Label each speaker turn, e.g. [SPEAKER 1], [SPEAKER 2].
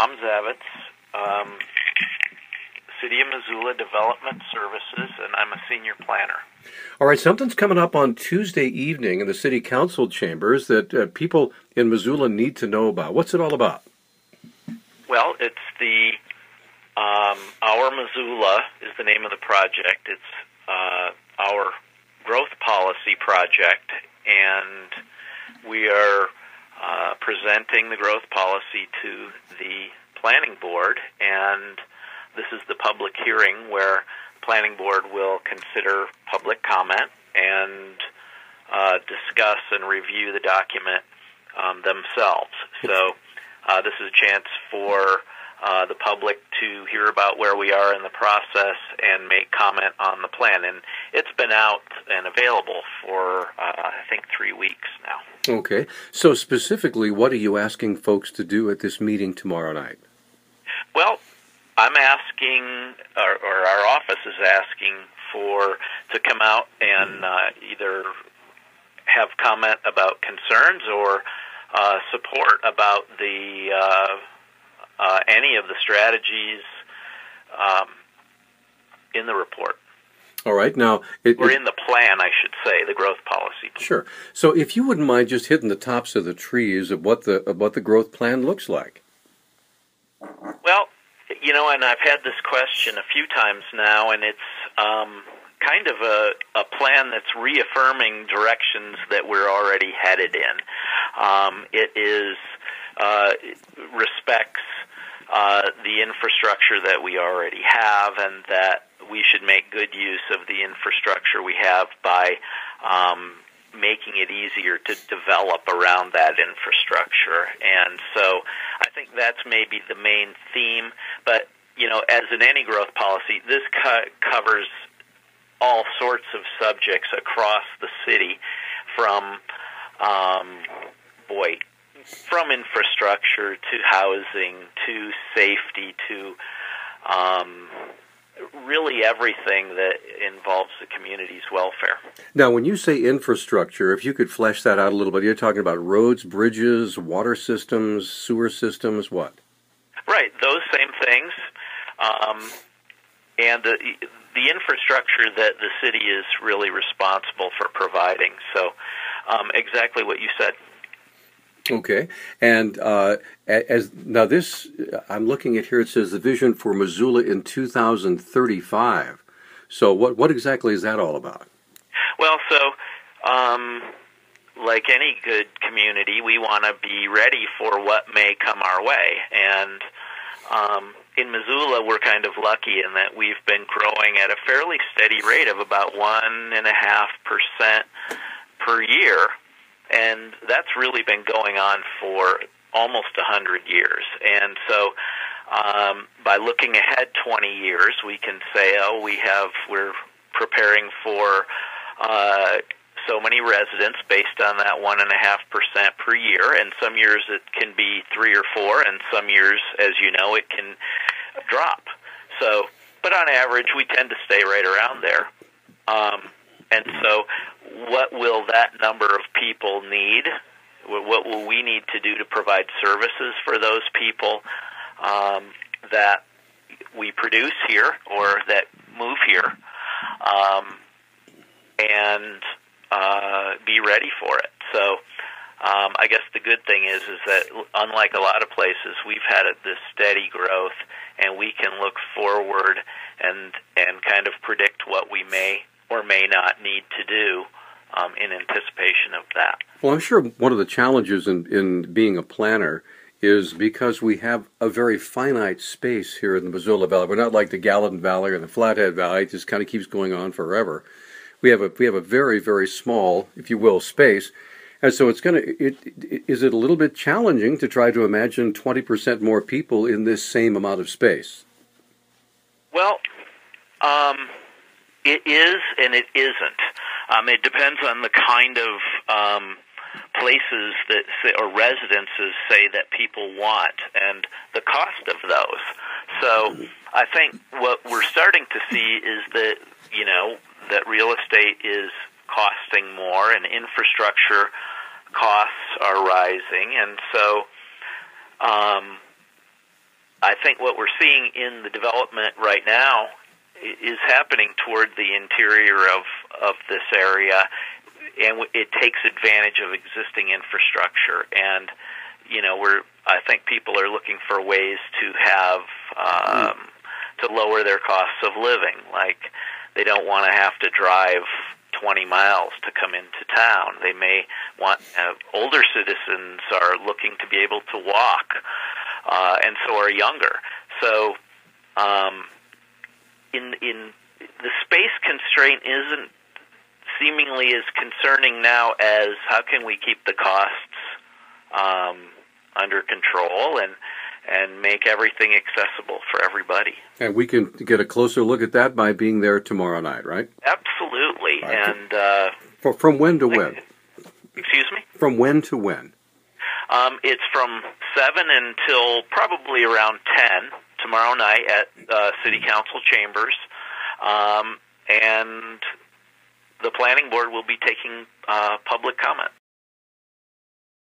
[SPEAKER 1] Tom Zavitz, City of Missoula Development Services, and I'm a senior planner.
[SPEAKER 2] All right, something's coming up on Tuesday evening in the City Council chambers that people in Missoula need to know about. What's it all about?
[SPEAKER 1] Well, it's the Our Missoula is the name of the project. It's our growth policy project, and we are presenting the growth policy to the planning board, and this is the public hearing where the planning board will consider public comment and discuss and review the document themselves. So this is a chance for the public to hear about where we are in the process and make comment on the plan. And it's been out and available for, I think, 3 weeks now.
[SPEAKER 2] Okay. So specifically, what are you asking folks to do at this meeting tomorrow night?
[SPEAKER 1] Well, I'm asking, or our office is asking to come out and either have comment about concerns or support about the any of the strategies in the report.
[SPEAKER 2] All right. Now,
[SPEAKER 1] or in the plan, I should say, the growth policy.
[SPEAKER 2] Sure. So, if you wouldn't mind just hitting the tops of the trees of what the growth plan looks like.
[SPEAKER 1] Well, and I've had this question a few times now, and it's kind of a plan that's reaffirming directions that we're already headed in. It is respects the infrastructure that we already have, and that we should make good use of the infrastructure we have by making it easier to develop around that infrastructure. And so I think that's maybe the main theme. But, as in any growth policy, this covers all sorts of subjects across the city, from from infrastructure to housing to safety to really everything that involves the community's welfare.
[SPEAKER 2] Now, when you say infrastructure, if you could flesh that out a little bit, you're talking about roads, bridges, water systems, sewer systems, what?
[SPEAKER 1] Right, those same things. And the infrastructure that the city is really responsible for providing. So exactly what you said.
[SPEAKER 2] Okay, and this, I'm looking at here, it says the vision for Missoula in 2035. So what exactly is that all about?
[SPEAKER 1] Well, so like any good community, we want to be ready for what may come our way. And in Missoula, we're kind of lucky in that we've been growing at a fairly steady rate of about 1.5% per year. And that's really been going on for almost 100 years. And so by looking ahead 20 years, we can say, we're preparing for so many residents based on that 1.5% per year. And some years it can be 3 or 4, and some years, as you know, it can drop. So, but on average, we tend to stay right around there. And so what will that number of people need? What will we need to do to provide services for those people that we produce here or that move here, and be ready for it? So I guess the good thing is that unlike a lot of places, we've had this steady growth, and we can look forward and kind of predict what we may or may not need to do in anticipation of that.
[SPEAKER 2] Well, I'm sure one of the challenges in being a planner is because we have a very finite space here in the Missoula Valley. We're not like the Gallatin Valley or the Flathead Valley. It just kind of keeps going on forever. We have a very, very small, if you will, space. And so is it a little bit challenging to try to imagine 20% more people in this same amount of space?
[SPEAKER 1] Well, it is and it isn't. It depends on the kind of places that or residences say that people want and the cost of those. So I think what we're starting to see is that that real estate is costing more and infrastructure costs are rising, and so I think what we're seeing in the development right now is happening toward the interior of this area, and it takes advantage of existing infrastructure. And I think people are looking for ways to have to lower their costs of living. Like, they don't want to have to drive 20 miles to come into town. They may want older citizens are looking to be able to walk, and so are younger. So, in the space constraint isn't seemingly as concerning now as how can we keep the costs under control and make everything accessible for everybody.
[SPEAKER 2] And we can get a closer look at that by being there tomorrow night, right?
[SPEAKER 1] Absolutely.
[SPEAKER 2] Right.
[SPEAKER 1] And
[SPEAKER 2] from when to when?
[SPEAKER 1] Excuse me?
[SPEAKER 2] From when to when?
[SPEAKER 1] It's from 7 until probably around 10 tomorrow night at City Council Chambers. And the Planning Board will be taking public comment.